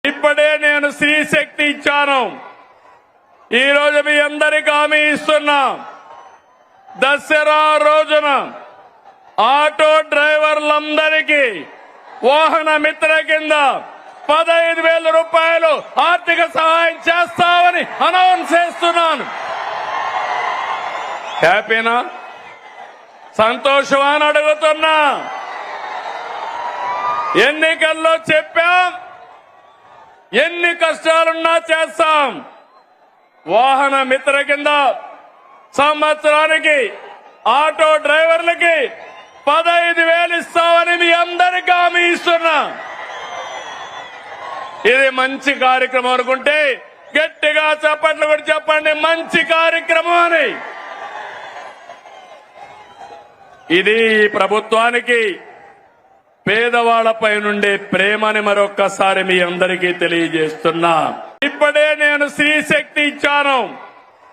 ఇప్పుడే నేను స్త్రీ శక్తి ఇచ్చాను. ఈ రోజు మీ అందరికీ హామీ ఇస్తున్నా, దసరా రోజున ఆటో డ్రైవర్లందరికీ వాహన మిత్ర కింద 15,000 రూపాయలు ఆర్థిక సహాయం చేస్తామని అనౌన్స్ చేస్తున్నాను. హ్యాపీనా? సంతోషమా అని అడుగుతున్నా. ఎన్నికల్లో చెప్పాం, ఎన్ని కష్టాలున్నా చేస్తాం. వాహన మిత్ర కింద సంవత్సరానికి ఆటో డ్రైవర్లకి 15,000 ఇస్తామని మీ అందరికీ హామీ ఇస్తున్నా. ఇది మంచి కార్యక్రమం అనుకుంటే గట్టిగా చప్పట్లు కూడా చెప్పండి, మంచి కార్యక్రమం అని. ఇది ప్రభుత్వానికి పేదవాళ్లపై నుండే ప్రేమని మరొక్కసారి మీ అందరికీ తెలియజేస్తున్నా. ఇప్పుడే నేను స్త్రీ శక్తి ఇచ్చాను.